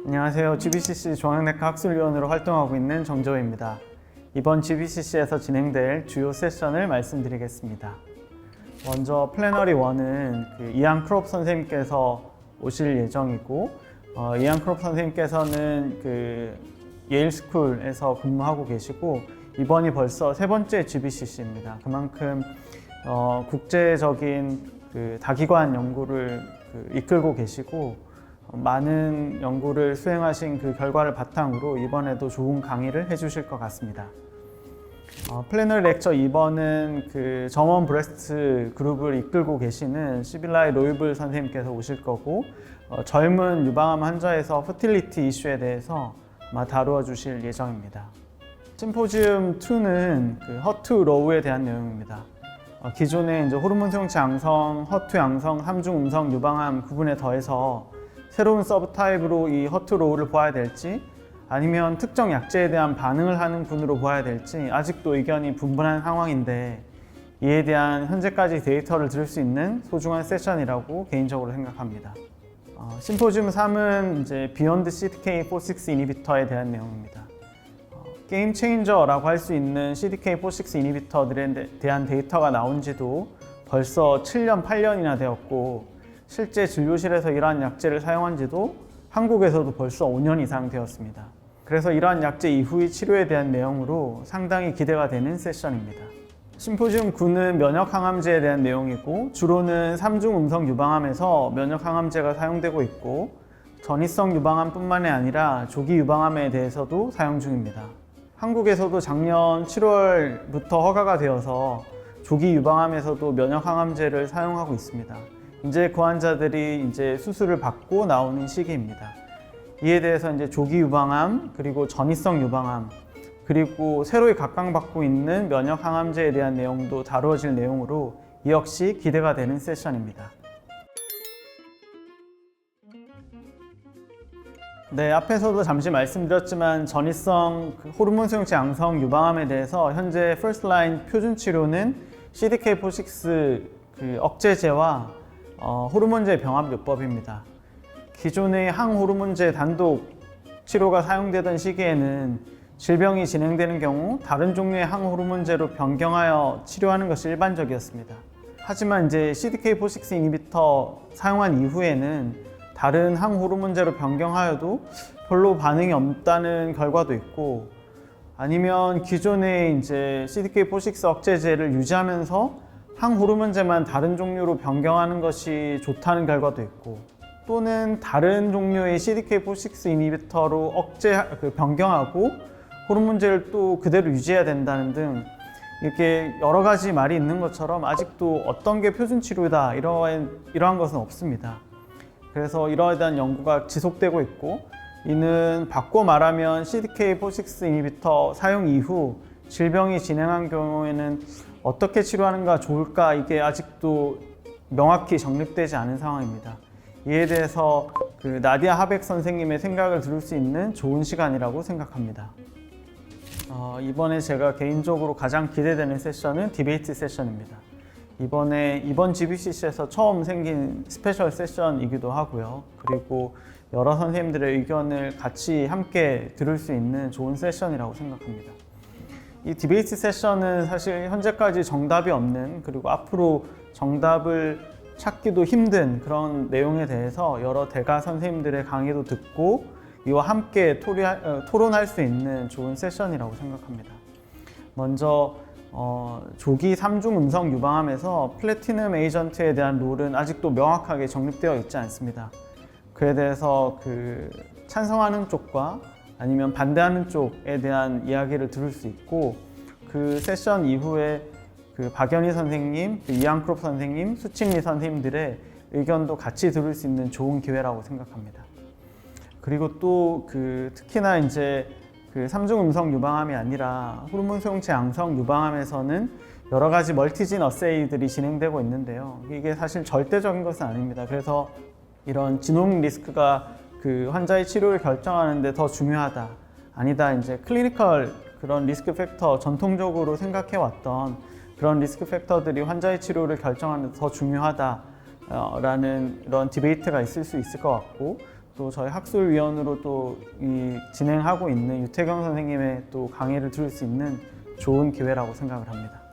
안녕하세요. GBCC 중앙내과 학술위원으로 활동하고 있는 정조우입니다. 이번 GBCC에서 진행될 주요 세션을 말씀드리겠습니다. 먼저 플래너리 1은 이안 크롭 선생님께서 오실 예정이고, 이안 크롭 선생님께서는 예일스쿨에서 근무하고 계시고, 이번이 벌써 세 번째 GBCC입니다. 그만큼 국제적인 다기관 연구를 이끌고 계시고, 많은 연구를 수행하신 그 결과를 바탕으로 이번에도 좋은 강의를 해주실 것 같습니다. 플래너리 렉처 2번은 점원 브레스트 그룹을 이끌고 계시는 시빌라이 로이블 선생님께서 오실 거고, 젊은 유방암 환자에서 퍼틸리티 이슈에 대해서 다루어 주실 예정입니다. 심포지움 2는 허투 로우에 대한 내용입니다. 기존에 호르몬 수용체 양성, 허투 양성, 3중 음성 유방암 구분에 더해서 새로운 서브타입으로 이 허투 로우를 보아야 될지, 아니면 특정 약제에 대한 반응을 하는 분으로 보아야 될지 아직도 의견이 분분한 상황인데, 이에 대한 현재까지 데이터를 들을 수 있는 소중한 세션이라고 개인적으로 생각합니다. 심포지움 3은 비욘드 CDK4/6 이니비터에 대한 내용입니다. 게임 체인저라고 할 수 있는 CDK4/6 이니비터들에 대한 데이터가 나온 지도 벌써 7년, 8년이나 되었고, 실제 진료실에서 이러한 약제를 사용한 지도 한국에서도 벌써 5년 이상 되었습니다. 그래서 이러한 약제 이후의 치료에 대한 내용으로 상당히 기대가 되는 세션입니다. 심포지움 9는 면역 항암제에 대한 내용이고, 주로는 3중 음성 유방암에서 면역 항암제가 사용되고 있고, 전이성 유방암뿐만이 아니라 조기 유방암에 대해서도 사용 중입니다. 한국에서도 작년 7월부터 허가가 되어서 조기 유방암에서도 면역 항암제를 사용하고 있습니다. 이제 그 환자들이 수술을 받고 나오는 시기입니다. 이에 대해서 조기 유방암, 그리고 전이성 유방암, 그리고 새로이 각광받고 있는 면역 항암제에 대한 내용도 다루어질 내용으로 이 역시 기대가 되는 세션입니다. 네, 앞에서도 잠시 말씀드렸지만 전이성 호르몬 수용체 양성 유방암에 대해서 현재 퍼스트 라인 표준 치료는 CDK4/6 억제제와 호르몬제 병합요법입니다. 기존의 항호르몬제 단독 치료가 사용되던 시기에는 질병이 진행되는 경우 다른 종류의 항호르몬제로 변경하여 치료하는 것이 일반적이었습니다. 하지만 CDK4/6 이니비터 사용한 이후에는 다른 항호르몬제로 변경하여도 별로 반응이 없다는 결과도 있고, 아니면 기존의 CDK4/6 억제제를 유지하면서 항호르몬제만 다른 종류로 변경하는 것이 좋다는 결과도 있고, 또는 다른 종류의 CDK4/6 이니비터로 변경하고 호르몬제를 또 그대로 유지해야 된다는 등 이렇게 여러 가지 말이 있는 것처럼 아직도 어떤 게 표준 치료다 이러한 것은 없습니다. 그래서 이러에 대한 연구가 지속되고 있고, 이는 바꿔 말하면 CDK4/6 이니비터 사용 이후 질병이 진행한 경우에는 어떻게 치료하는가 좋을까, 이게 아직도 명확히 정립되지 않은 상황입니다. 이에 대해서 나디아 하벡 선생님의 생각을 들을 수 있는 좋은 시간이라고 생각합니다. 이번에 제가 개인적으로 가장 기대되는 세션은 디베이트 세션입니다. 이번 GBCC에서 처음 생긴 스페셜 세션이기도 하고요. 그리고 여러 선생님들의 의견을 같이 함께 들을 수 있는 좋은 세션이라고 생각합니다. 이 디베이트 세션은 사실 현재까지 정답이 없는, 그리고 앞으로 정답을 찾기도 힘든 그런 내용에 대해서 여러 대가 선생님들의 강의도 듣고 이와 함께 토론할 수 있는 좋은 세션이라고 생각합니다. 먼저 조기 3중 음성 유방암에서 플래티넘 에이전트에 대한 롤은 아직도 명확하게 정립되어 있지 않습니다. 그에 대해서 찬성하는 쪽과 아니면 반대하는 쪽에 대한 이야기를 들을 수 있고, 그 세션 이후에 박연희 선생님, 이안 크롭 선생님, 수칭리 선생님들의 의견도 같이 들을 수 있는 좋은 기회라고 생각합니다. 그리고 또 특히나 3중 음성 유방암이 아니라 호르몬 수용체 양성 유방암에서는 여러 가지 멀티진 어세이들이 진행되고 있는데요. 이게 사실 절대적인 것은 아닙니다. 그래서 이런 지노믹 리스크가 환자의 치료를 결정하는데 더 중요하다, 아니다, 클리니컬 그런 리스크 팩터, 전통적으로 생각해 왔던 그런 리스크 팩터들이 환자의 치료를 결정하는 데 더 중요하다라는 이런 디베이트가 있을 수 있을 것 같고, 또 저희 학술위원으로 또 이 진행하고 있는 유태경 선생님의 또 강의를 들을 수 있는 좋은 기회라고 생각을 합니다.